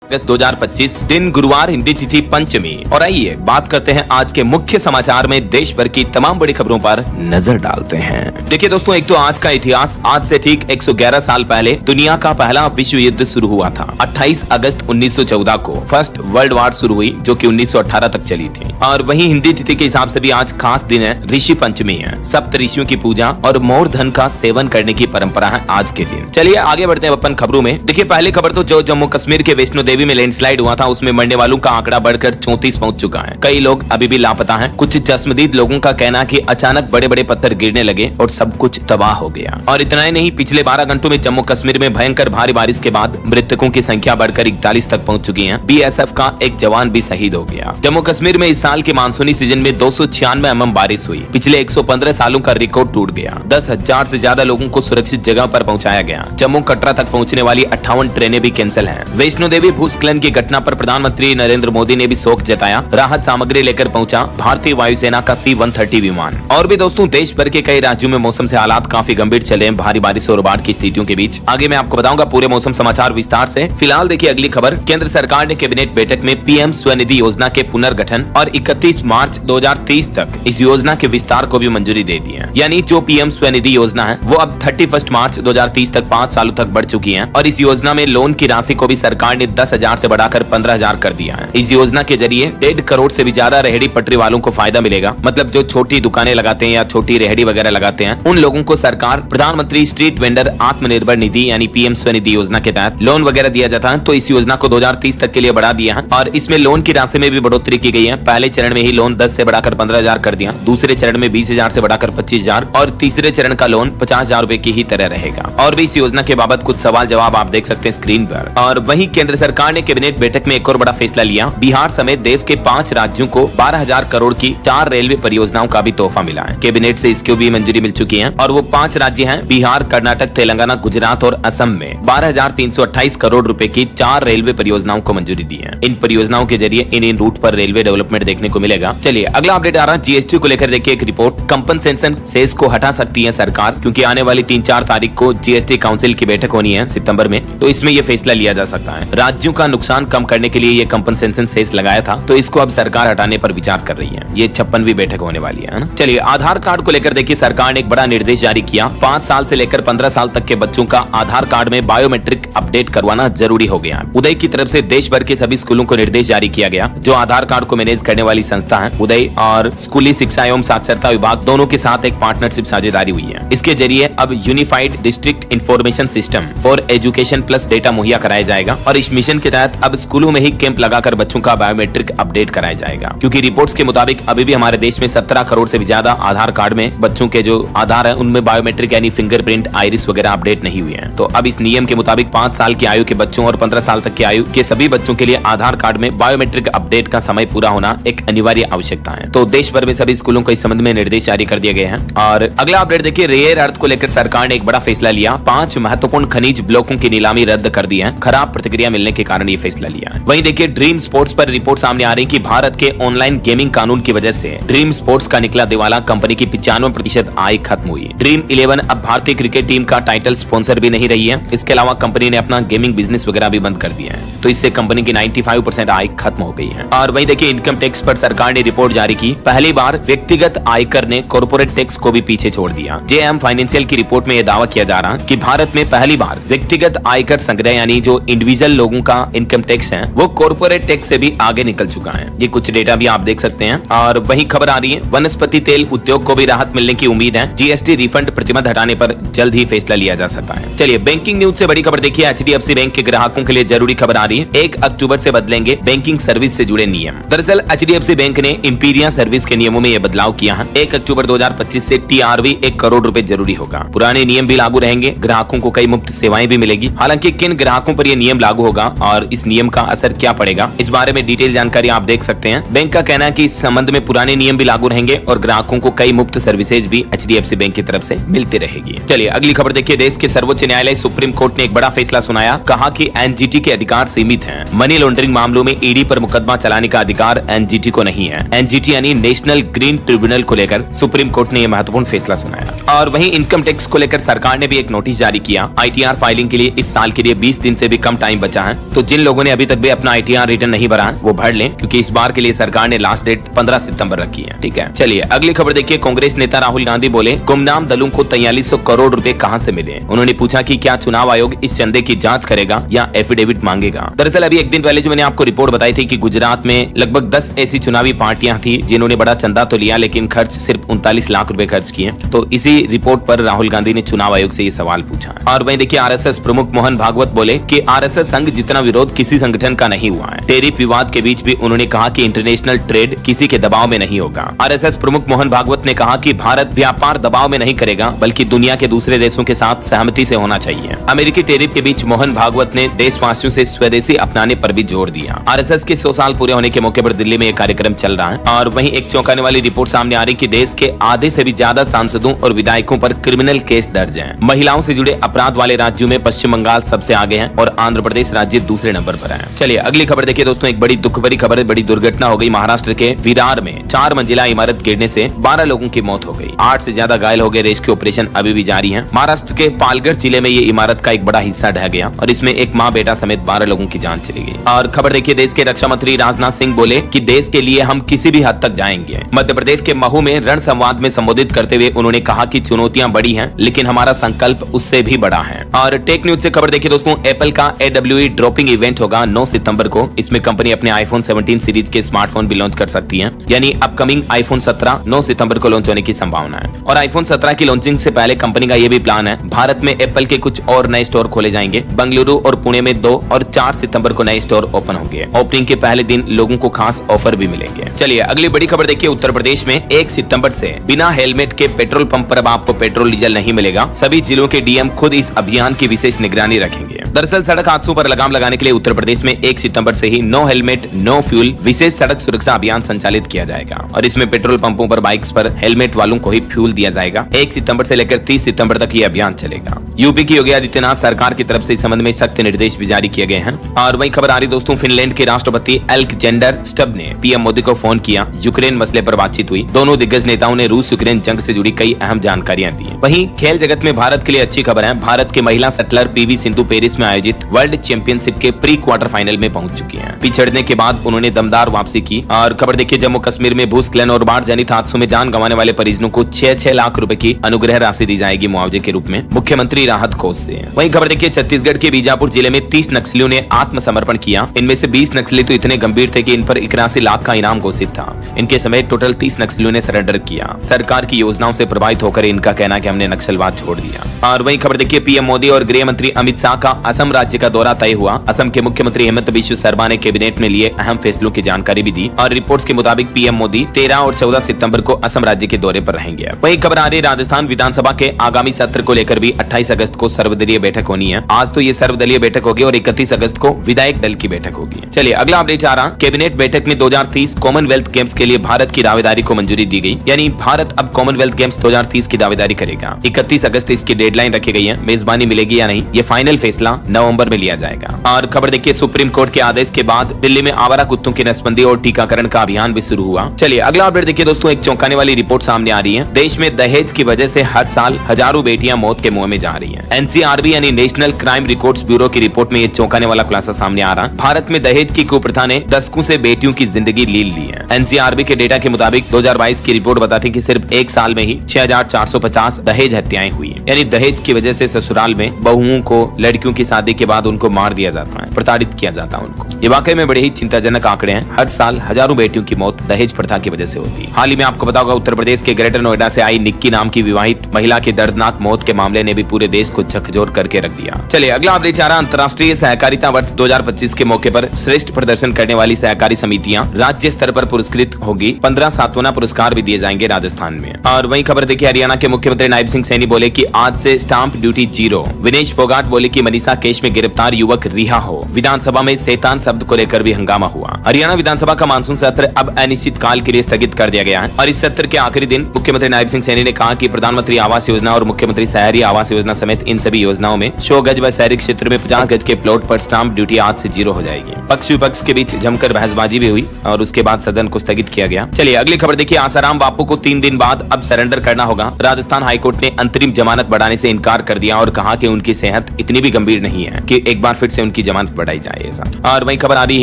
अगस्त 2025 दिन गुरुवार, हिंदी तिथि पंचमी। और आइए बात करते हैं आज के मुख्य समाचार में देश भर की तमाम बड़ी खबरों पर नजर डालते हैं। देखिए दोस्तों, एक तो आज का इतिहास। आज से ठीक 111 साल पहले दुनिया का पहला विश्व युद्ध शुरू हुआ था। 28 अगस्त 1914 को फर्स्ट वर्ल्ड वॉर शुरू हुई, जो कि 1918 तक चली थी। और वहीं हिंदी तिथि के हिसाब से भी आज खास दिन है, ऋषि पंचमी है। सप्त ऋषियों की पूजा और मोर धन का सेवन करने की परंपरा है आज के दिन। चलिए आगे बढ़ते हैं अपन खबरों में। देखिए पहली खबर तो जो जम्मू कश्मीर के वैष्णो देवी में लैंडस्लाइड हुआ था, उसमें मरने वालों का आंकड़ा बढ़कर 34 पहुंच चुका है। कई लोग अभी भी लापता हैं। कुछ चश्मदीद लोगों का कहना है कि अचानक बड़े बड़े पत्थर गिरने लगे और सब कुछ तबाह हो गया। और इतना ही नहीं, पिछले 12 घंटों में जम्मू कश्मीर में भयंकर भारी बारिश के बाद मृतकों की संख्या बढ़कर 41 तक पहुंच चुकी है। बीएसएफ का एक जवान भी शहीद हो गया। जम्मू कश्मीर में इस साल के मानसूनी सीजन में 296 mm बारिश हुई। पिछले 115 सालों का रिकॉर्ड टूट गया। 10,000 से ज्यादा लोगों को सुरक्षित जगह पर पहुंचाया गया। जम्मू कटरा तक पहुंचने वाली 58 ट्रेनें भी कैंसिल हैं। वैष्णो देवी भूस्खलन की घटना पर प्रधानमंत्री नरेंद्र मोदी ने भी शोक जताया। राहत सामग्री लेकर पहुंचा भारतीय वायुसेना का C-130 विमान। और भी दोस्तों, देश भर के कई राज्यों में मौसम से हालात काफी गंभीर चले हैं, भारी बारिश और बाढ़ की स्थितियों के बीच। आगे मैं आपको बताऊंगा पूरे मौसम समाचार विस्तार से। फिलहाल देखिए अगली खबर। केंद्र सरकार ने कैबिनेट बैठक में पीएम स्वनिधि योजना के पुनर्गठन और 31 मार्च 2030 तक इस योजना के विस्तार को भी मंजूरी दे दी है। यानी जो पीएम स्वनिधि योजना है वो अब 31 मार्च 2030 तक 5 सालों तक बढ़ चुकी है। और इस योजना में लोन की राशि को भी सरकार ने 10,000 से बढ़ाकर 15,000 कर दिया है। इस योजना के जरिए 1.5 करोड़ से भी ज्यादा रेहड़ी पटरी वालों को फायदा मिलेगा। मतलब जो छोटी दुकानें लगाते हैं या छोटी रेहड़ी वगैरह लगाते हैं, उन लोगों को सरकार प्रधानमंत्री स्ट्रीट वेंडर आत्मनिर्भर निधि यानी पीएम स्वनिधि योजना के तहत लोन वगैरह दिया जाता है। तो इस योजना को 2030 तक के लिए बढ़ा दिया है। और इसमें लोन की राशि में भी बढ़ोतरी की गई है। पहले चरण में ही लोन 10 से बढ़ाकर 15,000 कर दिया। दूसरे चरण में 20,000 से बढ़ाकर 25,000 और तीसरे चरण का लोन 50,000 रूपए की ही तरह रहेगा। और भी इस योजना के बाबत कुछ सवाल जवाब आप देख सकते हैं स्क्रीन पर। और वहीं केंद्र सरकार ने कैबिनेट बैठक में एक और बड़ा फैसला लिया। बिहार समेत देश के 5 राज्यों को 12,000 करोड़ की 4 रेलवे परियोजनाओं का भी तोहफा मिला है। कैबिनेट से इसको भी मंजूरी मिल चुकी है। और वो 5 राज्य हैं बिहार, कर्नाटक, तेलंगाना, गुजरात और असम में 12,328 करोड़ रुपए की 4 रेलवे परियोजनाओं को मंजूरी दी है। इन परियोजनाओं के जरिए इन रूट पर रेलवे डेवलपमेंट देखने को मिलेगा। चलिए अगला अपडेट आ रहा है जीएसटी को लेकर। देखिए एक रिपोर्ट। कंपनसेशन सेस को हटा सकती है सरकार, क्योंकि आने वाली 3-4 तारीख को जीएसटी काउंसिल की बैठक होनी है सितंबर में। तो इसमें यह फैसला लिया जा सकता है। राज्यों का नुकसान कम करने के लिए ये कंपनसेशन सेस लगाया था, तो इसको अब सरकार हटाने पर विचार कर रही है। ये 56वीं बैठक होने वाली है ना। चलिए आधार कार्ड को लेकर देखिए सरकार ने एक बड़ा निर्देश जारी किया। 5 साल से लेकर 15 साल तक के बच्चों का आधार कार्ड में बायोमेट्रिक अपडेट करवाना जरूरी हो गया। उदय की तरफ से देश भर के सभी स्कूलों को निर्देश जारी किया गया। जो आधार कार्ड को मैनेज करने वाली संस्था है, उदय और स्कूली शिक्षा एवं साक्षरता विभाग दोनों के साथ एक पार्टनरशिप साझेदारी हुई है। इसके जरिए अब unified district information system for education plus data मुहैया कराया जाएगा। और इस मिशन के तहत अब स्कूलों में ही कैंप लगाकर बच्चों का बायोमेट्रिक अपडेट कराया जाएगा। क्योंकि रिपोर्ट्स के मुताबिक अभी भी हमारे देश में 17 करोड़ से भी ज्यादा आधार कार्ड में बच्चों के जो आधार है उनमें बायोमेट्रिक यानी फिंगरप्रिंट, आइरिस वगैरह अपडेट नहीं हुए हैं। तो अब इस नियम के मुताबिक 5 साल की आयु के बच्चों और 15 साल तक की आयु के सभी बच्चों के लिए आधार कार्ड में बायोमेट्रिक अपडेट का समय पूरा होना एक अनिवार्य आवश्यकता है। तो देश भर में सभी स्कूलों को इस संबंध में निर्देश जारी कर दिए गए हैं। और अगला अपडेट देखिए, रेयर अर्थ को लेकर सरकार ने एक बड़ा फैसला लिया। 5 महत्वपूर्ण खनिज ब्लॉकों की नीलामी रद्द कर दी है। खराब प्रतिक्रिया मिलने के कारण ये फैसला लिया है। वहीं देखिए ड्रीम स्पोर्ट्स पर रिपोर्ट सामने आ रही कि भारत के ऑनलाइन गेमिंग कानून की वजह से ड्रीम स्पोर्ट्स का निकला दिवाला। कंपनी की 95% आय खत्म हुई। ड्रीम 11 अब भारतीय क्रिकेट टीम का टाइटल स्पॉन्सर भी नहीं रही है। इसके अलावा कंपनी ने अपना गेमिंग बिजनेस वगैरह भी बंद कर दिया है। तो इससे कंपनी की 95% आय खत्म हो गई है। और वहीं देखिए इनकम टैक्स पर सरकार ने रिपोर्ट जारी की। पहली बार व्यक्तिगत आयकर ने कॉर्पोरेट टैक्स को भी पीछे छोड़ दिया। जेएम फाइनेंशियल की रिपोर्ट में यह दावा किया जा रहा है कि भारत में पहली बार व्यक्तिगत आयकर संग्रह यानी जो इंडिविजुअल लोगों का इनकम टैक्स है वो कॉर्पोरेट टैक्स से भी आगे निकल चुका है। ये कुछ डेटा भी आप देख सकते हैं। और वही खबर आ रही है, वनस्पति तेल उद्योग को भी राहत मिलने की उम्मीद है। जीएसटी रिफंड प्रतिबंध हटाने पर जल्द ही फैसला लिया जा सकता है। चलिए बैंकिंग न्यूज से बड़ी खबर देखिए। एचडीएफसी बैंक के ग्राहकों के लिए जरूरी खबर आ रही है। 1 अक्टूबर से बदलेंगे बैंकिंग सर्विस से जुड़े नियम। दरअसल एचडीएफसी बैंक ने इंपीरिया सर्विस के नियमों में यह बदलाव किया है। 1 अक्टूबर 2025 से टीआरवी 1 करोड़ रुपए जरूरी होगा। पुराने नियम भी लागू रहेंगे। ग्राहकों को कई मुफ्त सेवाएं भी मिलेगी। हालांकि किन ग्राहकों पर यह नियम लागू होगा और इस नियम का असर क्या पड़ेगा, इस बारे में डिटेल जानकारी आप देख सकते हैं। बैंक का कहना है कि इस संबंध में पुराने नियम भी लागू रहेंगे और ग्राहकों को कई मुफ्त सर्विसेज भी एचडीएफसी बैंक की तरफ से मिलती रहेगी। चलिए अगली खबर देखिए। देश के सर्वोच्च न्यायालय सुप्रीम कोर्ट ने एक बड़ा फैसला सुनाया। कहा कि एनजीटी के अधिकार सीमित हैं। मनी लॉन्ड्रिंग मामलों में ईडी पर मुकदमा चलाने का अधिकार एनजीटी को नहीं है। एनजीटी यानी नेशनल ग्रीन ट्रिब्यूनल को लेकर सुप्रीम कोर्ट ने यह महत्वपूर्ण फैसला सुनाया। और वहीं इनकम टैक्स को लेकर सरकार ने भी एक नोटिस जारी किया। आईटीआर फाइलिंग के लिए इस साल के लिए 20 दिन से भी कम टाइम बचा है। तो तो जिन लोगों ने अभी तक भी अपना ITR रिटर्न नहीं भरा वो भर लें, क्योंकि इस बार के लिए सरकार ने लास्ट डेट 15 सितंबर रखी है। ठीक है, चलिए अगली खबर देखिए। कांग्रेस नेता राहुल गांधी बोले गुमनाम दलों को 4300 करोड़ रुपए कहां से मिले। उन्होंने पूछा कि क्या चुनाव आयोग इस चंदे की जांच करेगा या एफिडेविट मांगेगा। दरअसल अभी एक दिन पहले जो मैंने आपको रिपोर्ट बताई थी कि गुजरात में लगभग 10 ऐसी चुनावी पार्टियां थी जिन्होंने बड़ा चंदा तो लिया लेकिन खर्च सिर्फ 39 लाख रुपए खर्च किए। तो इसी रिपोर्ट पर राहुल गांधी ने चुनाव आयोग से ये सवाल पूछा। और वहीं देखिए RSS प्रमुख मोहन भागवत बोले कि RSS संघ जितना विरोध किसी संगठन का नहीं हुआ है। टेरिफ विवाद के बीच भी उन्होंने कहा कि इंटरनेशनल ट्रेड किसी के दबाव में नहीं होगा। RSS प्रमुख मोहन भागवत ने कहा कि भारत व्यापार दबाव में नहीं करेगा बल्कि दुनिया के दूसरे देशों के साथ सहमति से होना चाहिए। अमेरिकी टेरिफ के बीच मोहन भागवत ने देशवासियों से स्वदेशी अपनाने पर भी जोर दिया। RSS के 100 साल पूरे होने के मौके पर दिल्ली में एक कार्यक्रम चल रहा है और वहीं एक चौंकाने वाली रिपोर्ट सामने आ रही कि देश के आधे से भी ज्यादा सांसदों और विधायकों पर क्रिमिनल केस दर्ज हैं। महिलाओं से जुड़े अपराध वाले राज्यों में पश्चिम बंगाल सबसे आगे है और आंध्र प्रदेश राज्य दूसरे नंबर पर है। चलिए अगली खबर देखिए दोस्तों। एक बड़ी दुख भरी खबर है, बड़ी दुर्घटना हो गई महाराष्ट्र के विरार में। 4 मंजिला इमारत गिरने से 12 लोगों की मौत हो गई, 8 से ज्यादा घायल हो गए। रेस्क्यू ऑपरेशन अभी भी जारी है। महाराष्ट्र के पालगढ़ जिले में ये इमारत का एक बड़ा हिस्सा ढह गया और इसमें एक माँ बेटा समेत 12 लोगों की जान चली गई। और खबर देखिए, देश के रक्षा मंत्री राजनाथ सिंह बोले कि देश के लिए हम किसी भी हद तक जाएंगे। मध्य प्रदेश के महू में रण संवाद में संबोधित करते हुए उन्होंने कहा कि चुनौतियां बड़ी हैं लेकिन हमारा संकल्प उससे भी बड़ा है। और टेक न्यूज से खबर देखिए दोस्तों, एप्पल का AWE ड्रॉपिंग इवेंट होगा 9 सितंबर को। इसमें कंपनी अपने iPhone 17 सीरीज के स्मार्टफोन भी लॉन्च कर सकती है, यानी अपकमिंग iPhone 17 9 सितंबर को लॉन्च होने की संभावना है। और iPhone 17 की लॉन्चिंग से पहले कंपनी का यह भी प्लान है, भारत में एप्पल के कुछ और नए स्टोर खोले जाएंगे। बेंगलुरु और पुणे में 2 और 4 सितंबर को नए स्टोर ओपन होंगे। ओपनिंग के पहले दिन लोगों को खास ऑफर भी मिलेंगे। चलिए अगली बड़ी खबर देखिए। उत्तर प्रदेश में 1 सितंबर से बिना हेलमेट के पेट्रोल पंप पर अब आपको पेट्रोल डीजल नहीं मिलेगा। सभी जिलों के डीएम खुद इस अभियान की विशेष निगरानी रखेंगे। दरअसल सड़क हादसों पर लगाम लगाने के लिए उत्तर प्रदेश में 1 सितंबर से ही नो हेलमेट नो फ्यूल विशेष सड़क सुरक्षा अभियान संचालित किया जाएगा और इसमें पेट्रोल पंपों पर बाइक्स पर हेलमेट वालों को ही फ्यूल दिया जाएगा। 1 सितंबर से लेकर 30 सितंबर तक ये अभियान चलेगा। यूपी की योगी आदित्यनाथ सरकार की तरफ से इस संबंध में सख्त निर्देश भी जारी किए गए हैं। और वही खबर आ रही दोस्तों, फिनलैंड के राष्ट्रपति अलेक्जेंडर स्टब ने पीएम मोदी को फोन किया। यूक्रेन मसले पर बातचीत हुई। दोनों दिग्गज नेताओं ने रूस यूक्रेन जंग से जुड़ी कई अहम जानकारियां दी। वहीं खेल जगत में भारत के लिए अच्छी खबर है। भारत के महिला शटलर PV सिंधु पेरिस में आयोजित वर्ल्ड चैंपियनशिप के प्री क्वार्टर फाइनल में पहुंच चुकी हैं। पिछड़ने के बाद उन्होंने दमदार वापसी की। और खबर देखिए, जम्मू कश्मीर में भूस्खलन और बाढ़ जनित हादसों में जान गंवाने वाले परिजनों को 6-6 लाख रुपए की अनुग्रह राशि दी जाएगी मुआवजे के रूप में मुख्यमंत्री राहत कोष से। वहीं खबर देखिए, छत्तीसगढ़ के बीजापुर जिले में 30 नक्सलियों ने आत्मसमर्पण किया। इनमें से 20 नक्सली तो इतने गंभीर थे कि इन पर 81 लाख का इनाम घोषित था। इनके समेत टोटल 30 नक्सलियों ने सरेंडर किया। सरकार की योजनाओं से प्रभावित होकर इनका कहना कि हमने नक्सलवाद छोड़ दिया। और वहीं खबर देखिए, पीएम मोदी और गृह मंत्री अमित शाह का असम राज्य का दौरा तय हुआ। असम के मुख्यमंत्री हेमंत बिश्व शर्मा ने कैबिनेट में लिए अहम फैसलों की जानकारी भी दी। और रिपोर्ट्स के मुताबिक पीएम मोदी 13 और 14 सितंबर को असम राज्य के दौरे पर रहेंगे। वहीं खबर आ रही राजस्थान विधानसभा के आगामी सत्र को लेकर भी 28 अगस्त को सर्वदलीय बैठक होनी है। आज तो ये सर्वदलीय बैठक होगी और 31 अगस्त को विधायक दल की बैठक होगी। चलिए अगला अपडेट आ रहा, कैबिनेट बैठक में 2030 कॉमनवेल्थ गेम्स के लिए भारत की दावेदारी को मंजूरी दी गई। यानी भारत अब कॉमनवेल्थ गेम्स 2030 की दावेदारी करेगा। 31 अगस्त इसकी डेडलाइन रखी गई है। मेजबानी मिलेगी या नहीं, ये फाइनल फैसला नवंबर में लिया जाएगा। और खबर देखिए, सुप्रीम कोर्ट के आदेश के बाद दिल्ली में आवारा कुत्तों की नसबंदी और टीकाकरण का अभियान भी शुरू हुआ। चलिए अगला अपडेट देखिए दोस्तों, एक चौंकाने वाली रिपोर्ट सामने आ रही है। देश में दहेज की वजह से हर साल हजारों बेटियां मौत के मुंह में जा रही हैं। NCRB यानी नेशनल क्राइम रिकॉर्ड्स ब्यूरो की रिपोर्ट में ये चौंकाने वाला खुलासा सामने आ रहा है। भारत में दहेज की कुप्रथा ने दशकों से बेटियों की जिंदगी लील ली है। NCRB के डेटा के मुताबिक 2022 की रिपोर्ट बताती कि सिर्फ एक साल में ही 6450 दहेज हत्याएं हुई हैं। यानी दहेज की वजह से ससुराल में बहुओं को लड़कियों की शादी के बाद उनको मार दिया जाता है, प्रताड़ित किया जाता है उनको। ये वाकई में बड़े ही चिंताजनक आंकड़े हैं। हर साल हजारों बेटियों की मौत दहेज प्रथा की वजह से होती है। हाल ही में आपको पता होगा, उत्तर प्रदेश के ग्रेटर नोएडा से आई निक्की नाम की विवाहित महिला की दर्दनाक मौत के मामले ने भी पूरे देश को झकझोर करके रख दिया। चलिए अगला अपडेट आ रहा, अंतर्राष्ट्रीय सहकारिता वर्ष 2025 के मौके पर श्रेष्ठ प्रदर्शन करने वाली सहकारी समितियां राज्य स्तर पर पुरस्कृत होगी। 15 सांत्वना पुरस्कार भी दिए जाएंगे राजस्थान में। और वही खबर देखिए, हरियाणा के मुख्यमंत्री नायब सिंह सैनी बोले कि आज से स्टाम्प ड्यूटी 0। विनेश फोगाट बोले कि मनीषा केस में गिरफ्तार युवक रिहा हो। विधानसभा में शैतान शब्द को लेकर भी हंगामा हुआ। हरियाणा विधानसभा का मानसून सत्र अब अनिश्चित काल के लिए स्थगित कर दिया गया है। और इस सत्र के आखिरी दिन मुख्यमंत्री नायब सिंह सैनी ने कहा कि प्रधानमंत्री आवास योजना और मुख्यमंत्री शहरी आवास योजना समेत इन सभी योजनाओं में 100 गज व शहरी क्षेत्र में 50 गज के प्लॉट पर स्टाम्प ड्यूटी आज से 0 हो जाएगी। पक्ष विपक्ष के बीच जमकर बहसबाजी भी हुई और उसके बाद सदन को स्थगित किया गया। चलिए अगली खबर देखिए, आसाराम बापू को 3 दिन बाद अब सरेंडर करना होगा। राजस्थान हाईकोर्ट ने अंतरिम जमानत बढ़ाने से इनकार कर दिया और कहा कि उनकी सेहत इतनी भी गंभीर नहीं है कि एक बार फिर से उनकी जमानत बढ़ाई जाए ऐसा। और वही खबर आ रही है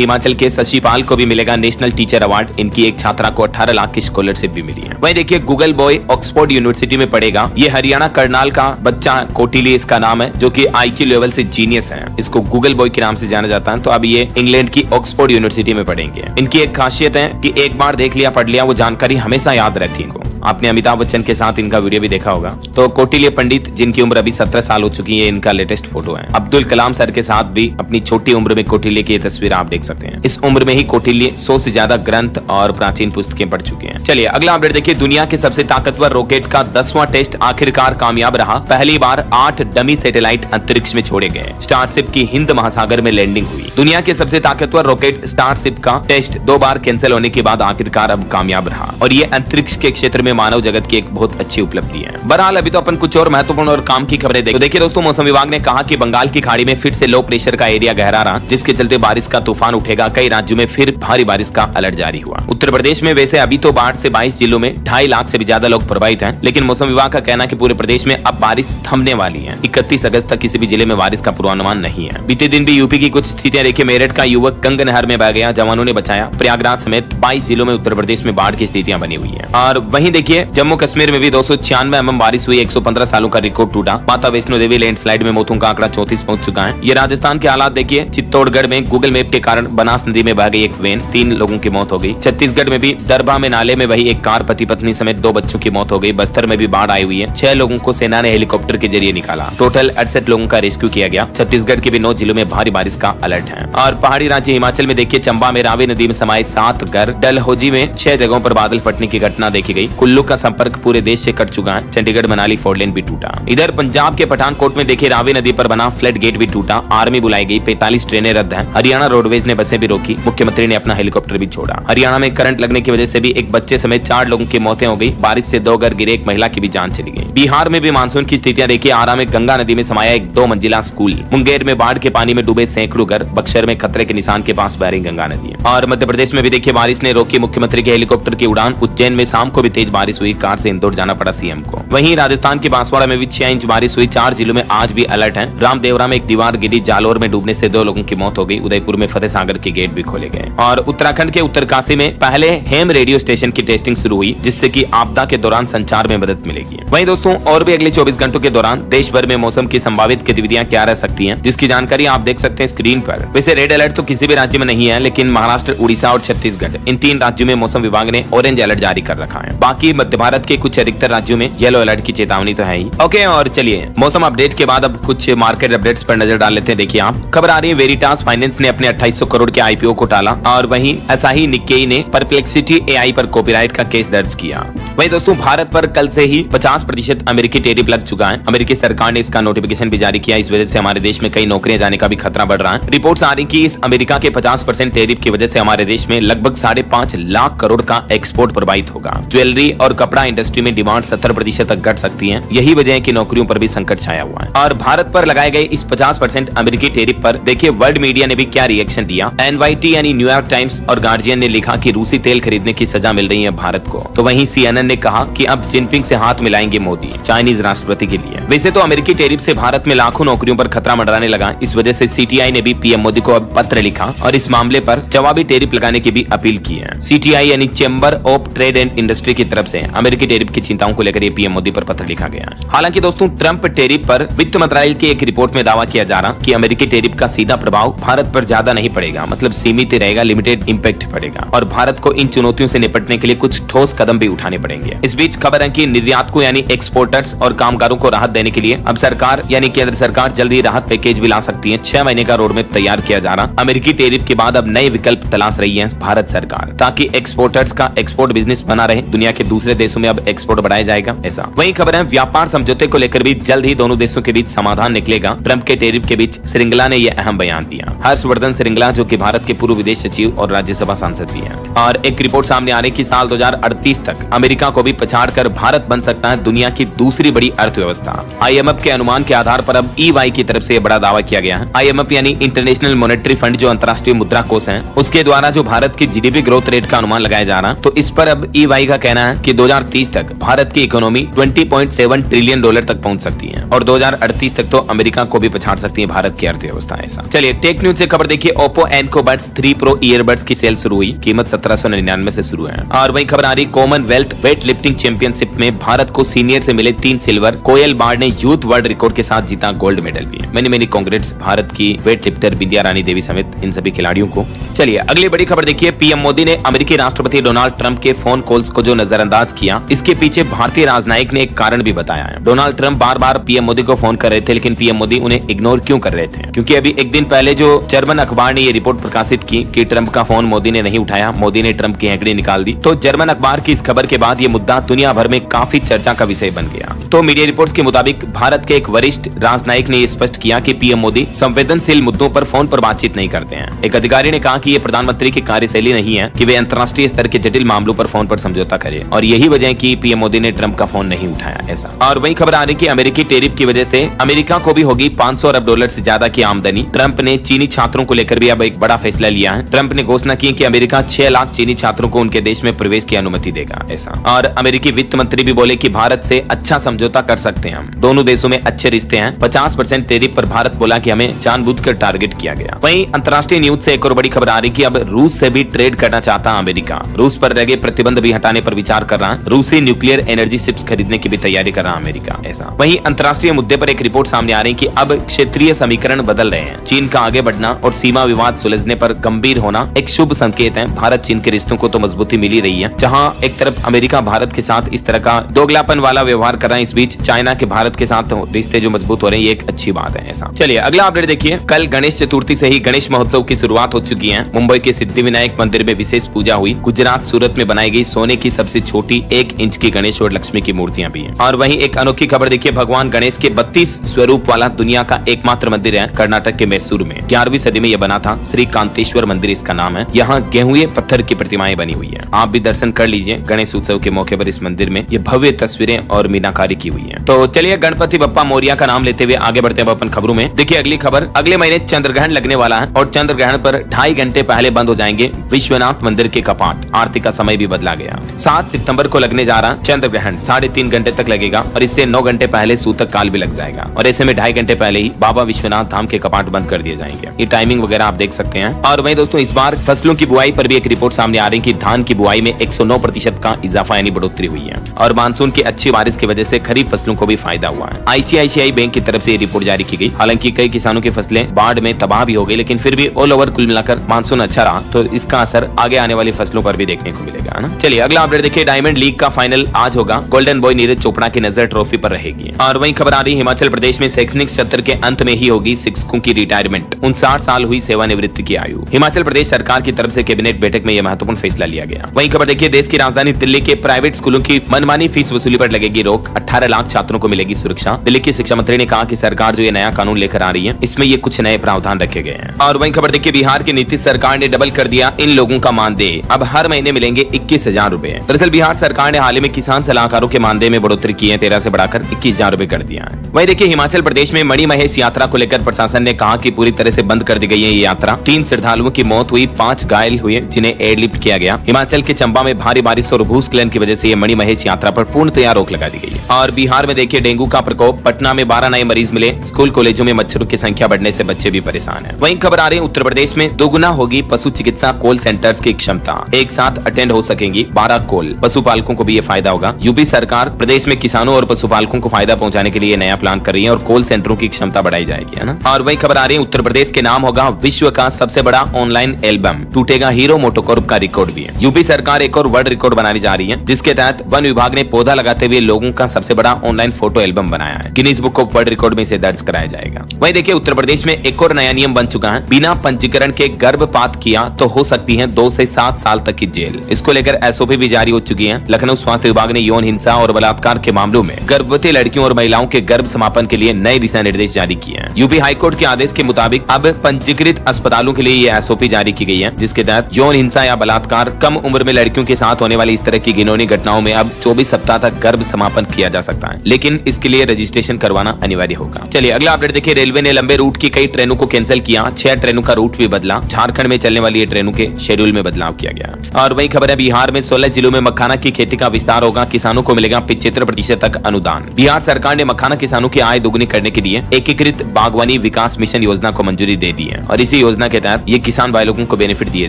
हिमाचल के शशिपाल को भी मिलेगा नेशनल टीचर अवार्ड। इनकी एक छात्रा को 18 लाख की स्कॉलरशिप भी मिली है। वही देखिए गूगल बॉय ऑक्सफोर्ड यूनिवर्सिटी में पढ़ेगा। ये हरियाणा करनाल का बच्चा कोटिली इसका नाम है, जो कि IQ लेवल से जीनियस है। इसको गूगल बॉय के नाम से जाना जाता है। तो अब ये इंग्लैंड की ऑक्सफोर्ड यूनिवर्सिटी में पढ़ेंगे। इनकी एक खासियत है कि एक बार देख लिया पढ़ लिया वो जानकारी हमेशा याद रहती है इनको। आपने अमिताभ बच्चन के साथ इनका वीडियो भी देखा होगा। तो कौटिल्य पंडित जिनकी उम्र अभी 17 साल हो चुकी है, इनका लेटेस्ट फोटो है। अब्दुल कलाम सर के साथ भी अपनी छोटी उम्र में कौटिल्य की तस्वीर आप देख सकते हैं। इस उम्र में ही कौटिल्य 100 से ज्यादा ग्रंथ और प्राचीन पुस्तकें पढ़ चुके हैं। चलिए अगला अपडेट देखिए। दुनिया के सबसे ताकतवर रॉकेट का 10वां टेस्ट आखिरकार कामयाब रहा। पहली बार 8 डमी सैटेलाइट अंतरिक्ष में छोड़े गए। स्टारशिप की हिंद महासागर में लैंडिंग हुई। दुनिया के सबसे ताकतवर रॉकेट स्टारशिप का टेस्ट 2 बार कैंसिल होने के बाद आखिरकार अब कामयाब रहा और ये अंतरिक्ष के क्षेत्र में मानव जगत की एक बहुत अच्छी उपलब्धि है। बहरहाल अभी तो अपन कुछ और महत्वपूर्ण और काम की खबरें देखिए। देखिए दोस्तों, मौसम विभाग ने कहा कि बंगाल की खाड़ी में फिर से लो प्रेशर का एरिया गहरा रहा, जिसके चलते बारिश का तूफान उठेगा। कई राज्यों में फिर भारी बारिश का अलर्ट जारी हुआ। उत्तर प्रदेश में वैसे अभी तो बाढ़ से 22 जिलों में 2.5 लाख से भी ज्यादा लोग प्रभावित हैं, लेकिन मौसम विभाग का कहना है कि पूरे प्रदेश में अब बारिश थमने वाली है। 31 अगस्त तक किसी भी जिले में बारिश का पूर्वानुमान नहीं है। बीते दिन भी यूपी की कुछ स्थितियां देखिए। मेरठ का युवक गंगा नहर में बह गया, जवानों ने बचाया। प्रयागराज समेत 22 जिलों में उत्तर प्रदेश में बाढ़ की स्थितियां बनी हुई है। और वहीं देखिए जम्मू कश्मीर में भी 296 mm बारिश हुई। 115 सालों का रिकॉर्ड टूटा। माता वैष्णो देवी लैंडस्लाइड में मौतों का आंकड़ा 34 पहुंच चुका है। ये राजस्थान के हालात देखिए। चित्तौड़गढ़ में गूगल मैप के कारण बनास नदी में बह गई एक वैन, 3 लोगों की मौत हो गई। छत्तीसगढ़ में भी दरभा में नाले में वही एक कार, पति पत्नी समेत 2 बच्चों की मौत हो गई। बस्तर में भी बाढ़ आई हुई है। 6 लोगों को सेना ने हेलीकॉप्टर के जरिए निकाला। टोटल 68 लोगों का रेस्क्यू किया गया। छत्तीसगढ़ के भी 9 जिलों में भारी बारिश का अलर्ट है। और पहाड़ी राज्य हिमाचल में देखिए चंबा में रावी नदी में समाये 7 घर। डलहौजी में 6 जगहों पर बादल फटने की घटना देखी गई। कुल्लू का संपर्क पूरे देश से कट चुका है। चंडीगढ़ मनाली फोर लेन भी टूटा। इधर पंजाब के पठानकोट में देखिए रावी नदी पर बना फ्लड गेट भी टूटा। आर्मी बुलाई गई। 45 ट्रेनें रद्द हैं। हरियाणा रोडवेज ने बसें भी रोकी। मुख्यमंत्री ने अपना हेलीकॉप्टर भी छोड़ा। हरियाणा में करंट लगने की वजह से भी एक बच्चे समेत 4 लोगों की मौतें हो गई। बारिश से 2 घर गिरे, एक महिला की भी जान चली गई। बिहार में भी मानसून की स्थितियां देखिए। आरा में गंगा नदी में समाया एक 2 मंजिला स्कूल। मुंगेर में बाढ़ के पानी में डूबे सैकड़ों घर। बक्सर में खतरे के निशान के पास बह रही गंगा नदी है। और मध्य प्रदेश में भी देखिए बारिश ने रोकी मुख्यमंत्री के हेलीकॉप्टर की उड़ान। उज्जैन में शाम को भी तेज बारिश हुई। कार से इंदौर जाना पड़ा सीएम को। वहीं राजस्थान के बांसवाड़ा में भी 6 इंच बारिश हुई। 4 जिलों में आज भी अलर्ट है। रामदेवरा में एक दीवार गिरी। जालोर में डूबने से 2 लोगों की मौत हो गई। उदयपुर में फतेह सागर के गेट भी खोले गए। और उत्तराखंड के उत्तरकाशी में पहले हेम रेडियो स्टेशन की टेस्टिंग शुरू हुई, जिससे कि आपदा के दौरान संचार में मदद मिलेगी। वहीं दोस्तों और भी अगले 24 घंटों के दौरान देश भर में मौसम की संभावित गतिविधियां क्या रह सकती हैं, जिसकी जानकारी आप देख सकते हैं स्क्रीन पर। वैसे रेड अलर्ट तो किसी भी राज्य में नहीं है, लेकिन महाराष्ट्र, उड़ीसा और छत्तीसगढ़, इन 3 राज्यों में मौसम विभाग ने ऑरेंज अलर्ट जारी कर रखा है। बाकी मध्य भारत के कुछ अधिकतर राज्यों में येलो अलर्ट की चेतावनी तो है ही। ओके, और चलिए मौसम अपडेट के बाद अब कुछ मार्केट अपडेट्स पर नजर डाल लेते हैं। देखिए आप, खबर आ रही है वेरिटास फाइनेंस ने अपने 2800 करोड़ के IPO को टाला। और वहीं ऐसा ही निक्केई ने परप्लेक्सिटी AI पर कॉपीराइट का केस दर्ज किया। वहीं दोस्तों भारत पर कल से ही 50% अमेरिकी टैरिफ लग चुका है। अमेरिकी सरकार ने इसका नोटिफिकेशन भी जारी किया। इस वजह से हमारे देश में कई नौकरियां जाने का भी खतरा बढ़ रहा है। रिपोर्ट्स आ रही कि इस अमेरिका के 50% टैरिफ की वजह से हमारे देश में लगभग 5.5 लाख करोड़ का एक्सपोर्ट प्रभावित होगा। ज्वेलरी और कपड़ा इंडस्ट्री में डिमांड 70% तक घट सकती है। यही वजह है कि नौकरियों पर भी संकट छाया हुआ है। और भारत पर लगाए गए इस 50% अमेरिकी टैरिफ पर देखिए वर्ल्ड मीडिया ने भी क्या रिएक्शन दिया। NYT यानी न्यूयॉर्क टाइम्स और गार्जियन ने लिखा कि रूसी तेल खरीदने की सजा मिल रही है भारत को। तो वहीं CNN ने कहा कि अब जिनपिंग से हाथ मिलाएंगे मोदी चाइनीज राष्ट्रपति के लिए। वैसे तो अमेरिकी टैरिफ से भारत में लाखों नौकरियों पर खतरा मंडराने लगा। इस वजह से CTI ने भी PM मोदी को अब पत्र लिखा और इस मामले पर जवाबी टैरिफ लगाने की भी अपील की है। CTI यानी chamber of trade and industry की तरफ से अमेरिकी टैरिफ की चिंताओं को लेकर PM मोदी पर पत्र लिखा गया। हालांकि दोस्तों ट्रंप टैरिफ पर वित्त मंत्रालय की एक रिपोर्ट में दावा किया जा रहा कि अमेरिकी टैरिफ का सीधा प्रभाव भारत पर ज्यादा नहीं पड़ेगा, मतलब सीमित ही रहेगा, लिमिटेड इंपैक्ट पड़ेगा और भारत को इन चुनौतियों से निपटने के लिए कुछ ठोस कदम भी उठाने पड़ेंगे। इस बीच खबर है कि निर्यातकों यानी एक्सपोर्टर्स और कामगारों को राहत देने के लिए अब सरकार यानी केंद्र सरकार जल्द ही राहत पैकेज भी ला सकती है। 6 महीने का रोड मैप तैयार किया जा रहा। अमेरिकी टैरिफ के बाद अब नए विकल्प तलाश रही है भारत सरकार, ताकि एक्सपोर्टर्स का एक्सपोर्ट बिजनेस बना रहे। दुनिया के दूसरे देशों में अब एक्सपोर्ट बढ़ाया जाएगा ऐसा। वहीं खबर है व्यापार समझौते को लेकर भी जल्द ही दोनों देशों के बीच समाधान निकलेगा। ट्रंप के टैरिफ के बीच श्रृंगला ने यह अहम बयान दिया। हर्षवर्धन श्रृंगला जो कि भारत के पूर्व विदेश सचिव और राज्यसभा सांसद भी हैं। और एक रिपोर्ट सामने आ रही कि साल 2038 तक अमेरिका को भी पछाड़कर भारत बन सकता है दुनिया की दूसरी बड़ी अर्थव्यवस्था। IMF के अनुमान के आधार पर अब EY की तरफ से बड़ा दावा किया गया है। IMF यानी इंटरनेशनल मॉनेटरी फंड जो अंतर्राष्ट्रीय मुद्रा कोष है, उसके द्वारा जो भारत की GDP ग्रोथ रेट का अनुमान लगाया जा रहा है, तो इस पर अब EY का कहना है कि 2030 तक भारत की इकोनॉमी 20.7 ट्रिलियन डॉलर तक पहुंच सकती है और 2038 तक तो अमेरिका को भी पछाड़ सकती है भारत की अर्थव्यवस्था। ऐसा चलिए टेक न्यूज से खबर देखिए, Oppo Enco buds 3 pro earbuds की सेल शुरू हुई, कीमत 1799 से शुरू है। और वही खबर आ रही कॉमनवेल्थ वेट लिफ्टिंग चैंपियनशिप में भारत को सीनियर से मिले 3 सिल्वर, कोयल बाढ़ ने यूथ वर्ल्ड रिकॉर्ड के साथ जीता गोल्ड मेडल भी। मेनी कांग्रेट्स भारत की वेट लिफ्टर विद्या रानी देवी समेत इन सभी खिलाड़ियों को। चलिए अगली बड़ी खबर देखिए, पीएम मोदी ने अमेरिकी राष्ट्रपति डोनाल्ड ट्रंप के फोन कॉल्स को जो नजरअंदाज किया, इसके पीछे भारतीय राजनयिक ने एक कारण भी बताया है। डोनाल्ड ट्रंप बार बार पीएम मोदी को फोन कर रहे थे, लेकिन पीएम मोदी उन्हें इग्नोर क्यों कर रहे थे? क्योंकि अभी एक दिन पहले जो जर्मन अखबार ने ये रिपोर्ट प्रकाशित की कि ट्रंप का फोन मोदी ने नहीं उठाया, मोदी ने ट्रंप की हैकड़ी निकाल दी। तो जर्मन अखबार की इस खबर के बाद ये मुद्दा दुनिया भर में काफी चर्चा का विषय बन गया। तो मीडिया रिपोर्ट्स के मुताबिक भारत के एक वरिष्ठ राजनयिक ने स्पष्ट किया कि पीएम मोदी संवेदनशील मुद्दों पर फोन पर बातचीत नहीं करते हैं। एक अधिकारी ने कहा कि ये प्रधानमंत्री की कार्यशैली नहीं है कि वे अंतर्राष्ट्रीय स्तर के जटिल मामलों पर फोन पर समझौता करें, और यही वजह है कि पीएम मोदी ने ट्रंप का फोन नहीं उठाया। ऐसा और वही खबर आ रही कि अमेरिकी टैरिफ की वजह से अमेरिका को भी होगी 500 अरब डॉलर से ज्यादा की आमदनी। ट्रंप ने चीनी छात्रों को लेकर भी अब एक बड़ा फैसला लिया है। ट्रंप ने घोषणा की कि अमेरिका 6 लाख चीनी छात्रों को उनके देश में प्रवेश की अनुमति देगा। ऐसा और अमेरिकी वित्त मंत्री भी बोले कि भारत से अच्छा समझौता कर सकते हैं हम, दोनों देशों में अच्छे रिश्ते हैं। 50% टैरिफ पर भारत बोला कि हमें जानबूझकर टारगेट किया गया। वहीं अंतर्राष्ट्रीय न्यूज से एक और बड़ी खबर आ रही कि अब रूस से भी ट्रेड करना चाहता है अमेरिका। रूस पर लगे प्रतिबंध भी हटाने पर विचार कर रहा है। रूसी न्यूक्लियर एनर्जी शिप्स खरीदने की भी तैयारी कर रहा है अमेरिका। ऐसा वहीं अंतर्राष्ट्रीय मुद्दे पर एक रिपोर्ट सामने आ रही कि अब क्षेत्रीय समीकरण बदल रहे हैं। चीन का आगे बढ़ना और सीमा विवाद सुलझने पर गंभीर होना एक शुभ संकेत है। भारत चीन के रिश्तों को तो मजबूती मिल ही रही है। जहां एक तरफ अमेरिका भारत के साथ इस तरह का दोगलापन वाला व्यवहार कर रहा है, इस बीच चाइना के भारत के साथ रिश्ते जो मजबूत हो रहे हैं, ये एक अच्छी बात है। ऐसा चलिए अगला अपडेट देखिए, कल गणेश चतुर्थी से ही गणेश महोत्सव की शुरुआत हो चुकी है। मुंबई के सिद्धिविनायक मंदिर में विशेष पूजा हुई। गुजरात सूरत में बनाई गई सोने की सबसे छोटी 1 इंच की गणेश और लक्ष्मी की मूर्तियां भी हैं। और वहीं एक अनोखी खबर देखिए, भगवान गणेश के 32 स्वरूप वाला दुनिया का एकमात्र मंदिर है कर्नाटक के मैसूर में। 11वीं सदी में यह बना था। श्री कांतेश्वर मंदिर इसका नाम है। यहाँ गेहुए पत्थर की प्रतिमाएं बनी हुई है। आप भी दर्शन कर लीजिए। गणेश उत्सव के मौके पर इस मंदिर में ये भव्य तस्वीरें और मीनाकारी की हुई है। तो चलिए गणपति बप्पा मोरिया का नाम लेते हुए आगे बढ़ते हैं अपन खबरों में। देखिए अगली खबर, अगले महीने चंद्रग्रहण लगने वाला है और चंद्रग्रहण पर 2.5 घंटे पहले बंद हो जाएंगे विश्वनाथ मंदिर के कपाट। आरती का समय भी बदला गया। 7 सितंबर को लगने जा रहा चंद्रग्रहण 3.5 घंटे तक लगेगा और इससे 9 घंटे पहले सूतक काल भी लग जाएगा और ऐसे में 2.5 घंटे पहले ही बाबा विश्वनाथ धाम के कपाट बंद कर दिए जाएंगे। ये टाइमिंग वगैरह आप देख सकते हैं। और वहीं दोस्तों इस बार फसलों की बुआई पर भी एक रिपोर्ट सामने आ रही है कि धान की बुआई में 109% का इजाफा यानी बढ़ोतरी हुई है और मानसून की अच्छी बारिश की वजह से खरीफ फसलों को भी फायदा हुआ है। आईसीआईसीआई बैंक की तरफ से ये रिपोर्ट जारी की गई। हालांकि कई किसानों की फसलें बाढ़ में तबाह भी हो गई, लेकिन फिर भी ऑल ओवर कुल मिलाकर मानसून अच्छा रहा, तो इसका असर आगे आने वाली फसलों पर भी देखने को मिलेगा ना। चलिए अगला अपडेट देखिए, डायमंड लीग का फाइनल आज होगा। गोल्डन बॉय नीरज चोपड़ा की नजर ट्रॉफी पर रहेगी। और वहीं खबर आ रही हिमाचल प्रदेश में शैक्षणिक सत्र के अंत में ही होगी शिक्षकों की रिटायरमेंट। 59 साल हुई सेवानिवृत्ति की आयु। हिमाचल प्रदेश सरकार की तरफ से कैबिनेट बैठक में यह महत्वपूर्ण फैसला लिया गया। वहीं खबर देखिए, देश की राजधानी दिल्ली के प्राइवेट स्कूलों की मनमानी फीस वसूली पर लगेगी रोक। 18 लाख छात्रों को मिलेगी सुरक्षा। दिल्ली की शिक्षा मंत्री ने कहा कि सरकार जो ये नया कानून लेकर आ रही है, इसमें ये कुछ नए प्रावधान रखे गए हैं। और वहीं खबर देखिए, बिहार की नीतीश सरकार ने डबल कर दिया इन लोगों का मानदेय। अब हर महीने मिलेंगे 21,000 रूपए। दरअसल बिहार सरकार ने हाल ही में किसान सलाहकारों के मानदेय में बढ़ोतरी की है, 13 से बढ़ाकर 21,000 रूपए कर दिया है। वहीं देखिए, हिमाचल प्रदेश में मणि महेश यात्रा को लेकर प्रशासन ने कहा कि पूरी तरह से बंद कर दी गई है ये यात्रा। 3 श्रद्धालुओं की मौत हुई, 5 घायल हुए जिन्हें एयरलिफ्ट किया गया। हिमाचल के चंबा में भारी बारिश और भूस्खलन की वजह से ये मणि महेश यात्रा पर पूर्णतया रोक लगा दी गई है। और बिहार में देखिए डेंगू का प्रकोप, पटना में 12 नए मरीज मिले। स्कूल कॉलेजों में मच्छरों की संख्या बढ़ने से बच्चे भी परेशान हैं। वहीं खबर आ रही है, उत्तर प्रदेश में दोगुना होगी पशु चिकित्सा कॉल सेंटर्स की क्षमता। एक साथ अटेंड हो सकेंगी 12 कॉल। पशुपालकों को भी ये फायदा होगा। यूपी सरकार प्रदेश में किसानों और पशुपालकों को फायदा पहुंचाने के लिए नया प्लान कर रही है और कॉल सेंटरों की क्षमता बढ़ाई जाएगी, है ना। और वही खबर आ रही है, उत्तर प्रदेश के नाम होगा विश्व का सबसे बड़ा ऑनलाइन एल्बम। टूटेगा हीरो मोटोकॉर्प का रिकॉर्ड भी है। यूपी सरकार एक और वर्ल्ड रिकॉर्ड बनाने जा रही है, जिसके तहत वन विभाग ने पौधा लगाते हुए लोगों का सबसे बड़ा ऑनलाइन फोटो एल्बम बनाया है। Guinness book of world record में इसे दर्ज कराया जाएगा। वहीं देखिए, उत्तर प्रदेश में एक और नया नियम बन चुका है। बिना पंजीकरण के गर्भपात किया तो हो सकती है 2 से 7 साल तक की जेल। इसको लेकर एसओपी भी जारी हो चुकी है। लखनऊ स्वास्थ्य विभाग ने यौन हिंसा और बलात्कार के मामलों में गर्भवती लड़कियों और महिलाओं के गर्भ समापन के लिए नए दिशा निर्देश जारी किए हैं। यूपी हाईकोर्ट के आदेश के मुताबिक अब पंजीकृत अस्पतालों के लिए ये एसओपी जारी की गई है, जिसके तहत यौन हिंसा या बलात्कार, कम उम्र में लड़कियों के साथ होने वाली इस तरह की घिनौनी घटनाओं में अब 24 सप्ताह तक गर्भ समापन किया जा सकता है, लेकिन इसके लिए रजिस्ट्रेशन करवाना अनिवार्य होगा। चलिए अगला अपडेट देखिए, रेलवे ने लंबे रूट की कई ट्रेनों को कैंसिल किया। 6 ट्रेनों का रूट भी बदला। झारखंड में चलने वाली ये ट्रेनों के शेड्यूल में बदलाव किया गया। और वही खबर है, बिहार में 16 जिलों में मखाना मखाना की खेती का विस्तार होगा, किसानों को मिलेगा 75% तक अनुदान। बिहार सरकार ने मखाना किसानों की आय दोगुनी करने के लिए एकीकृत बागवानी विकास मिशन योजना को मंजूरी दे दी है और इसी योजना के तहत ये किसान भाई लोगों को बेनिफिट दिए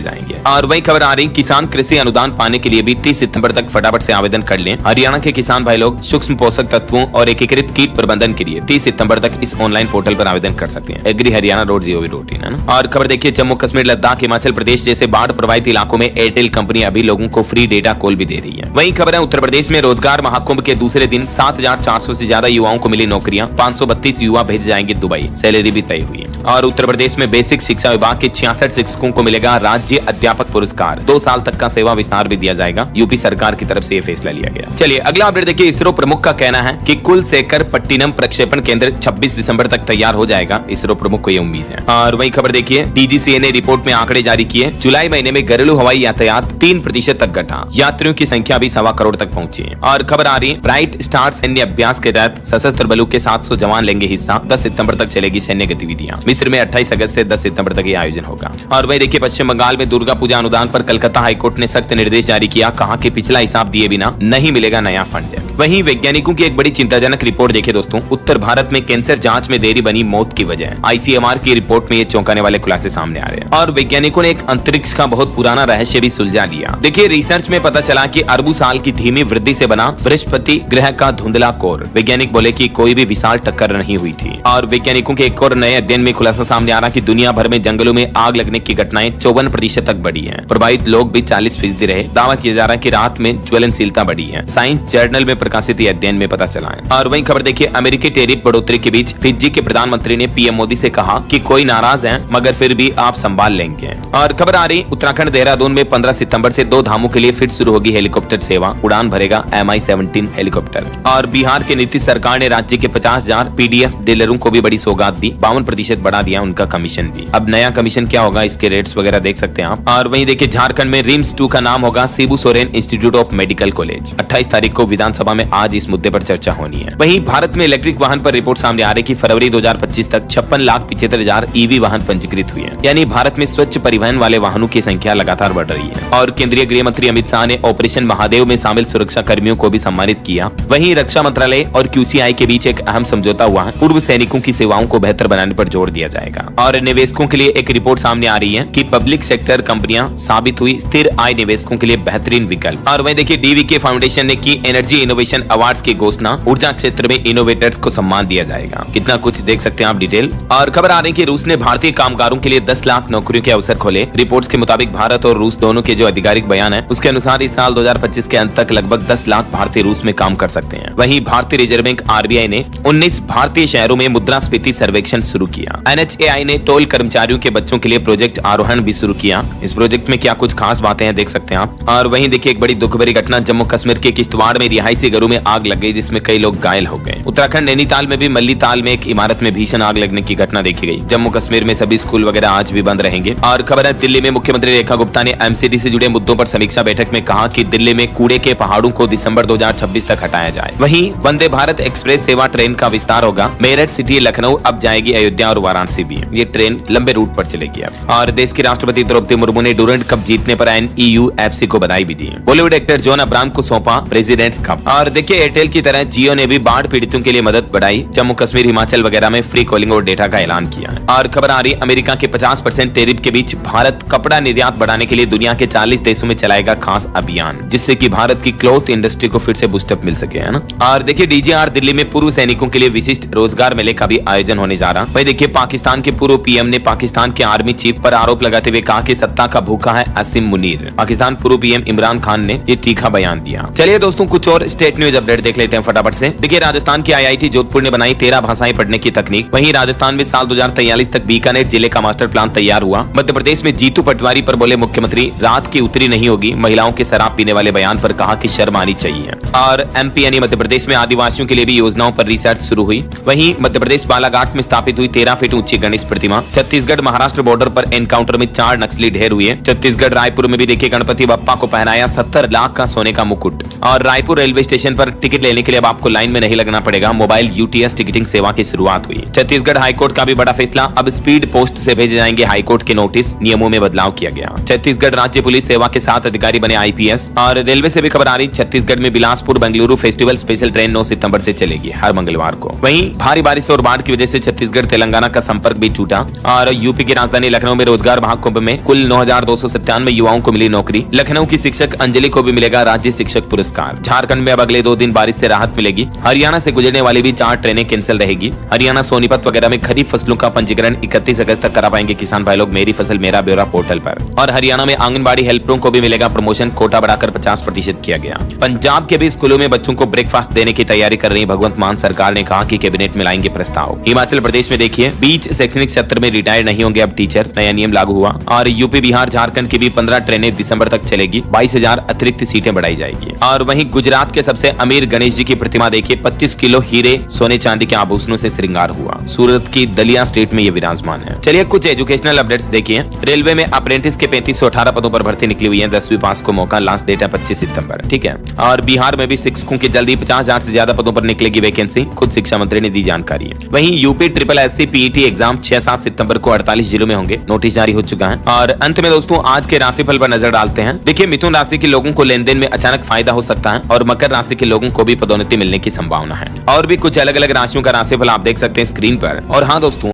जाएंगे। और वही खबर आ रही, किसान कृषि अनुदान पाने के लिए भी 30 सितंबर तक फटाफट से आवेदन कर लें। हरियाणा के किसान भाई लोग सूक्ष्म पोषक तत्वों और एकीकृत कीट प्रबंधन के लिए 30 सितंबर तक इस ऑनलाइन पोर्टल पर आवेदन कर सकते हैं। agriharyana.gov.in है ना। और खबर देखिए, जम्मू कश्मीर, लद्दाख, हिमाचल प्रदेश जैसे बाढ़ प्रभावित इलाकों में एयरटेल कंपनी अभी लोगों को फ्री डेटा कॉल भी दे रही है। वही खबर है, उत्तर प्रदेश में रोजगार महाकुंभ के दूसरे दिन 7,400 से ज्यादा युवाओं को मिली नौकरियां, 532 युवा भेजे जाएंगे दुबई, सैलरी भी तय हुई है। और उत्तर प्रदेश में बेसिक शिक्षा विभाग के 66 शिक्षकों को मिलेगा राज्य अध्यापक पुरस्कार, 2 साल तक का सेवा विस्तार भी दिया जाएगा। यूपी सरकार की तरफ से ये फैसला लिया गया। चलिए अगला अपडेट देखिए, इसरो प्रमुख का कहना है कि कुलशेखर पट्टिनम प्रक्षेपण केंद्र 26 दिसंबर तक तैयार हो जाएगा, इसरो प्रमुख को ये उम्मीद है। और वही खबर देखिए, डीजीसीए ने रिपोर्ट में आंकड़े जारी किए, जुलाई महीने में घरेलू हवाई यातायात 3% तक घटा, यात्रियों की संख्या भी 1.25 करोड़ तक पहुंची है। और खबर आ रही है, ब्राइट स्टार सैन्य अभ्यास के तहत सशस्त्र बलों के 700 जवान लेंगे हिस्सा, 10 सितंबर तक चलेगी सैन्य गतिविधियां। मिस्र में 28 अगस्त से 10 सितंबर तक ये आयोजन होगा। और वही देखिए, पश्चिम बंगाल में दुर्गा पूजा अनुदान पर कलकत्ता हाईकोर्ट ने सख्त निर्देश जारी किया, कहा कि पिछला हिसाब दिए बिना नहीं मिलेगा नया फंड। वहीं वैज्ञानिकों की एक बड़ी चिंताजनक रिपोर्ट देखिए दोस्तों, उत्तर भारत में कैंसर जांच में देरी बनी मौत की वजह। आईसीएमआर की रिपोर्ट में ये चौंकाने वाले खुलासे सामने आ रहे हैं। और वैज्ञानिकों ने एक अंतरिक्ष का बहुत पुराना रहस्य भी सुलझा लिया। देखिए, रिसर्च में पता चला कि अरबों साल की धीमी वृद्धि से बना बृहस्पति ग्रह का धुंधला कोर, वैज्ञानिक बोले कि कोई भी विशाल टक्कर नहीं हुई थी। और वैज्ञानिकों के एक और नए अध्ययन में खुलासा सामने आ रहा कि दुनिया भर में जंगलों में आग लगने की घटनाएं 54% तक बढ़ी है, प्रभावित लोग भी 40% रहे। दावा किया जा रहा है कि रात में ज्वलनशीलता बढ़ी है, साइंस जर्नल में प्रकाशित अध्ययन में पता चला है। और वही खबर देखिए, अमेरिकी टैरिफ बढ़ोतरी के बीच फिजी के प्रधानमंत्री ने पीएम मोदी से कहा कि कोई नाराज है मगर फिर भी आप संभाल लेंगे। और खबर आ रही, उत्तराखंड देहरादून में 15 सितंबर से 2 धामों के लिए फिर शुरू होगी हेलीकॉप्टर सेवा, उड़ान भरेगा MI-17 हेलीकॉप्टर। और बिहार के नीतीश सरकार ने राज्य के 50,000 पीडीएस डीलरों को भी बड़ी सौगात दी, 52% बढ़ा दिया उनका कमीशन भी। अब नया कमीशन क्या होगा, इसके रेट्स वगैरह देख सकते हैं आप। और वहीं देखिए, झारखंड में रिम्स 2 का नाम होगा Shibu Soren institute of medical college. 28 तारीख को विधानसभा में आज इस मुद्दे पर चर्चा होनी है। वहीं भारत में इलेक्ट्रिक वाहन पर रिपोर्ट सामने आ रही कि फरवरी 2025 तक 56,75,000 ईवी वाहन पंजीकृत हुए हैं, यानी भारत में स्वच्छ परिवहन वाले वाहनों की संख्या लगातार बढ़ रही है। और केंद्रीय गृह मंत्री अमित शाह ने ऑपरेशन महादेव में शामिल सुरक्षा कर्मियों को भी सम्मानित किया। वहीं रक्षा मंत्रालय और QCI के बीच एक अहम समझौता हुआ है, पूर्व सैनिकों की सेवाओं को बेहतर बनाने पर जोर दिया जाएगा। और निवेशकों के लिए एक रिपोर्ट सामने आ रही है कि पब्लिक सेक्टर कंपनियां साबित हुई स्थिर आय निवेशकों के लिए बेहतरीन विकल्प। और वहीं देखिए, DVK फाउंडेशन ने की एनर्जी इनोवेशन अवार्ड्स की घोषणा, ऊर्जा क्षेत्र में इनोवेटर्स को सम्मान दिया जाएगा। कितना कुछ देख सकते हैं आप डिटेल। और खबर आ रही है कि रूस ने भारतीय कामगारों के लिए 10 लाख नौकरियों के अवसर खोले। रिपोर्ट्स के मुताबिक भारत और रूस दोनों के जो आधिकारिक बयान है उसके अनुसार इस साल 2025 के अंत तक लगभग 10 लाख भारतीय रूस में काम कर सकते हैं। वहीं भारतीय रिजर्व बैंक RBI ने 19 भारतीय शहरों में मुद्रास्फीति सर्वेक्षण शुरू किया। NHAI ने टोल कर्मचारियों के बच्चों के लिए प्रोजेक्ट आरोहण भी शुरू किया। इस प्रोजेक्ट में क्या कुछ खास बातें हैं देख सकते हैं आप। और वहीं देखिए, एक बड़ी दुख भरी घटना, जम्मू कश्मीर के किश्तवाड़ में रिहायशी घरों में आग लग गई जिसमें कई लोग घायल हो गए। उत्तराखंड नैनीताल में भी मल्लीताल में एक इमारत में भीषण आग लगने की घटना देखी गई। जम्मू कश्मीर में सभी स्कूल वगैरह आज भी बंद रहेंगे। और खबर है, दिल्ली में मुख्यमंत्री रेखा गुप्ता ने MCD से जुड़े मुद्दों पर समीक्षा बैठक में कहा कि दिल्ली में कूड़े के पहाड़ों को दिसंबर 2026 तक हटाया जाए। वहीं वंदे भारत एक्सप्रेस सेवा ट्रेन का विस्तार होगा, मेरठ सिटी लखनऊ अब जाएगी अयोध्या और वाराणसी भी। ये ट्रेन लंबे रूट पर चलेगी अब। और देश की राष्ट्रपति द्रौपदी मुर्मू ने डूरंट कप जीतने पर NEUFC को बधाई भी दी। बॉलीवुड एक्टर जॉन अब्राहम को सौंपा प्रेसिडेंट्स कप। और देखिए, एयरटेल की तरह जियो ने भी बाढ़ पीड़ितों के लिए मदद बढ़ाई, जम्मू कश्मीर हिमाचल वगैरह में फ्री कॉलिंग और डेटा का ऐलान किया। और खबर आ रही, अमेरिका के 50% टैरिफ के बीच भारत कपड़ा निर्यात बढ़ाने के लिए दुनिया के 40 देशों में चलाएगा खास अभियान, जिससे कि भारत की क्लॉथ इंडस्ट्री को फिर से बूस्टअप मिल सके, है ना। और देखिए, DGR दिल्ली में पूर्व सैनिकों के लिए विशिष्ट रोजगार मेले का भी आयोजन होने जा रहा। वही देखिए, पाकिस्तान के पूर्व PM ने पाकिस्तान के आर्मी चीफ पर आरोप लगाते हुए कहा कि सत्ता का भूखा है असीम मुनीर। पाकिस्तान पूर्व PM इमरान खान ने ये तीखा बयान दिया। चलिए दोस्तों, कुछ और स्टेट न्यूज अपडेट देख लेते हैं फटाफट से। देखिए, राजस्थान की IIT जोधपुर ने बनाई 13 भाषाएं पढ़ने की तकनीक। वहीं राजस्थान में साल 2043 तक बीकानेर जिले का मास्टर प्लान तैयार हुआ। मध्य प्रदेश में जीतू पटवारी पर बोले मुख्यमंत्री, रात की उतरी नहीं होगी, महिलाओं के शराब पीने वाले बयान पर कहा कि शर्म आनी चाहिए। और MP यानी मध्य प्रदेश में आदिवासियों के लिए भी योजनाओं पर रिसर्च शुरू हुई। वहीं मध्य प्रदेश बालाघाट में स्थापित हुई 13 फीट ऊंची गणेश प्रतिमा। छत्तीसगढ़ महाराष्ट्र बॉर्डर पर एनकाउंटर में 4 नक्सली ढेर हुए। छत्तीसगढ़ रायपुर में भी देखिए, गणपति बप्पा को पहनाया 70 लाख का सोने का मुकुट। और रायपुर रेलवे स्टेशन स्टेशन पर टिकट लेने के लिए अब आपको लाइन में नहीं लगना पड़ेगा। मोबाइल यूटीएस टिकटिंग सेवा की शुरुआत हुई। छत्तीसगढ़ हाईकोर्ट का भी बड़ा फैसला, अब स्पीड पोस्ट से भेजे जाएंगे हाईकोर्ट के नोटिस, नियमों में बदलाव किया गया। छत्तीसगढ़ राज्य पुलिस सेवा के 7 अधिकारी बने आईपीएस। और रेलवे से भी खबर आ रही, छत्तीसगढ़ में Bilaspur Bengaluru festival special train 9 सितंबर से चलेगी, हर मंगलवार को। वहीं भारी बारिश और बाढ़ की वजह से छत्तीसगढ़ तेलंगाना का संपर्क भी टूटा। और यूपी की राजधानी लखनऊ में रोजगार महाकुंभ में कुल 9,297 युवाओं को मिली नौकरी। लखनऊ की शिक्षक अंजलि को भी मिलेगा राज्य शिक्षक पुरस्कार। झारखंड में अब अगले 2 दिन बारिश से राहत मिलेगी। हरियाणा से गुजरने वाली भी 4 ट्रेनें कैंसिल रहेगी। हरियाणा सोनीपत वगैरह में खरीफ फसलों का पंजीकरण 31 अगस्त तक करा पाएंगे किसान भाई लोग मेरी फसल मेरा ब्यौरा पोर्टल पर। और हरियाणा में आंगनबाड़ी हेल्परों को भी मिलेगा प्रमोशन, कोटा बढ़ाकर 50% किया गया। पंजाब के भी स्कूलों में बच्चों को ब्रेकफास्ट देने की तैयारी कर रही भगवंत मान सरकार ने कहा कि कैबिनेट में लाएंगे प्रस्ताव। हिमाचल प्रदेश में देखिए, बीच शैक्षणिक सत्र में रिटायर नहीं होंगे अब टीचर, नया नियम लागू हुआ। और यूपी बिहार झारखंड की भी 15 ट्रेनें दिसंबर तक चलेगी, 22,000 अतिरिक्त सीटें बढ़ाई जाएगी। और वहीं गुजरात के सबसे अमीर गणेश जी की प्रतिमा देखिए, 25 किलो हीरे सोने चांदी के आभूषणों से श्रृंगार हुआ। सूरत की दलिया स्टेट में ये विराजमान है। चलिए कुछ एजुकेशनल अपडेट्स देखिए। रेलवे में अप्रेंटिस के 3518 पदों पर भर्ती निकली हुई है। 10वीं पास को मौका, लास्ट डेट है 25 सितंबर। ठीक है। और बिहार में भी शिक्षकों की जल्दी 50,000 से ज्यादा पदों पर निकलेगी वैकेंसी, खुद शिक्षा मंत्री ने दी जानकारी। वहीं UP triple SC PET exam 6-7 सितंबर को 48 जिलों में होंगे, नोटिस जारी हो चुका है। और अंत में दोस्तों आज के राशिफल पर नजर डालते हैं। देखिए, मिथुन राशि के लोगों को लेन देन में अचानक फायदा हो सकता है और मकर राशि के लोगों को भी पदोन्नति मिलने की संभावना है। और भी कुछ अलग अलग राशियों का राशिफल आप देख सकते हैं स्क्रीन पर। और हाँ दोस्तों,